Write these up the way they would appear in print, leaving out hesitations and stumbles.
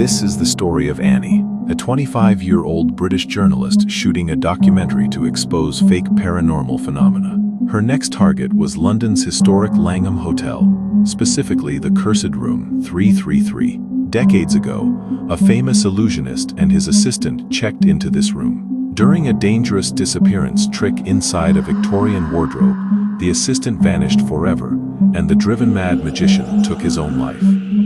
This is the story of Annie, a 25-year-old British journalist shooting a documentary to expose fake paranormal phenomena. Her next target was London's historic Langham Hotel, specifically the cursed room 333. Decades ago, a famous illusionist and his assistant checked into this room. During a dangerous disappearance trick inside a Victorian wardrobe, the assistant vanished forever, and the driven mad magician took his own life.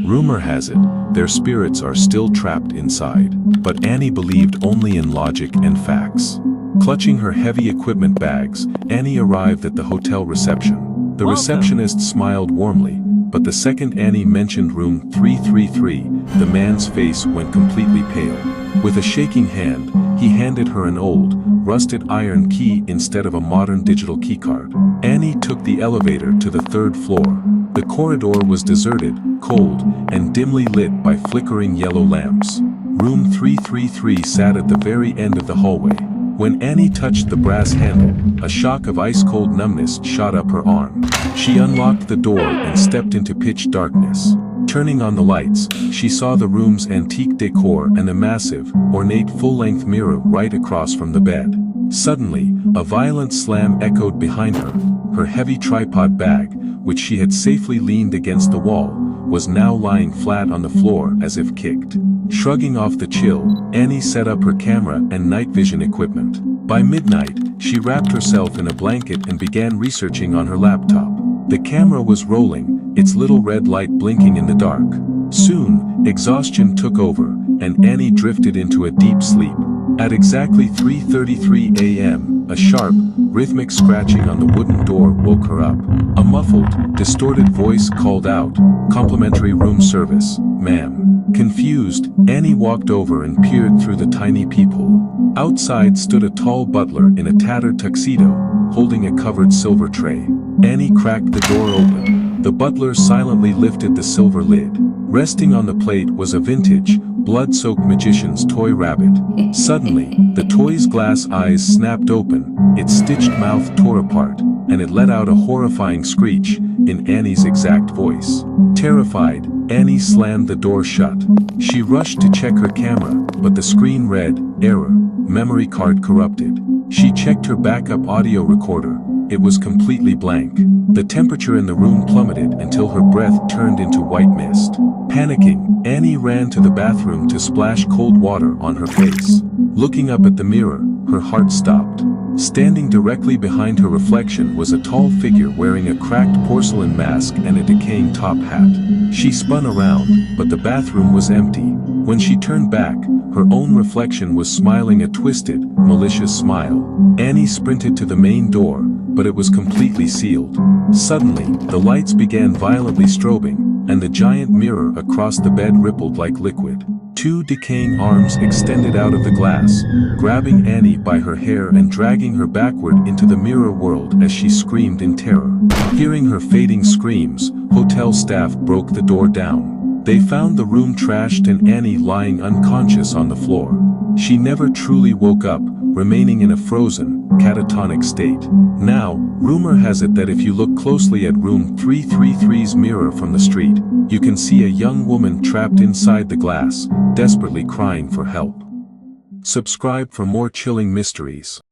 Rumor has it, their spirits are still trapped inside. But Annie believed only in logic and facts. Clutching her heavy equipment bags, Annie arrived at the hotel reception. The receptionist smiled warmly, but the second Annie mentioned room 333, the man's face went completely pale. With a shaking hand, he handed her an old, rusted iron key instead of a modern digital keycard. Annie took the elevator to the third floor. The corridor was deserted, cold, and dimly lit by flickering yellow lamps. Room 333 sat at the very end of the hallway. When Annie touched the brass handle, a shock of ice-cold numbness shot up her arm. She unlocked the door and stepped into pitch darkness. Turning on the lights, she saw the room's antique decor and a massive, ornate full-length mirror right across from the bed. Suddenly, a violent slam echoed behind her. Her heavy tripod bag, which she had safely leaned against the wall, was now lying flat on the floor as if kicked. Shrugging off the chill, Annie set up her camera and night vision equipment. By midnight, she wrapped herself in a blanket and began researching on her laptop. The camera was rolling, its little red light blinking in the dark. Soon, exhaustion took over, and Annie drifted into a deep sleep. At exactly 3:33 a.m., a sharp, rhythmic scratching on the wooden door woke her up. A muffled, distorted voice called out, "Complimentary room service, ma'am." Confused, Annie walked over and peered through the tiny peephole. Outside stood a tall butler in a tattered tuxedo, holding a covered silver tray. Annie cracked the door open. The butler silently lifted the silver lid. Resting on the plate was a vintage, blood-soaked magician's toy rabbit. Suddenly, the toy's glass eyes snapped open, its stitched mouth tore apart, and it let out a horrifying screech, in Annie's exact voice. Terrified, Annie slammed the door shut. She rushed to check her camera, but the screen read, "Error, memory card corrupted." She checked her backup audio recorder. It was completely blank. The temperature in the room plummeted until her breath turned into white mist. Panicking, Annie ran to the bathroom to splash cold water on her face. Looking up at the mirror, her heart stopped. Standing directly behind her reflection was a tall figure wearing a cracked porcelain mask and a decaying top hat. She spun around, but the bathroom was empty. When she turned back, her own reflection was smiling a twisted, malicious smile. Annie sprinted to the main door, but it was completely sealed. Suddenly, the lights began violently strobing, and the giant mirror across the bed rippled like liquid. Two decaying arms extended out of the glass, grabbing Annie by her hair and dragging her backward into the mirror world as she screamed in terror. Hearing her fading screams, hotel staff broke the door down. They found the room trashed and Annie lying unconscious on the floor. She never truly woke up, remaining in a frozen, catatonic state. Now, rumor has it that if you look closely at room 333's mirror from the street, you can see a young woman trapped inside the glass, desperately crying for help. Subscribe for more chilling mysteries.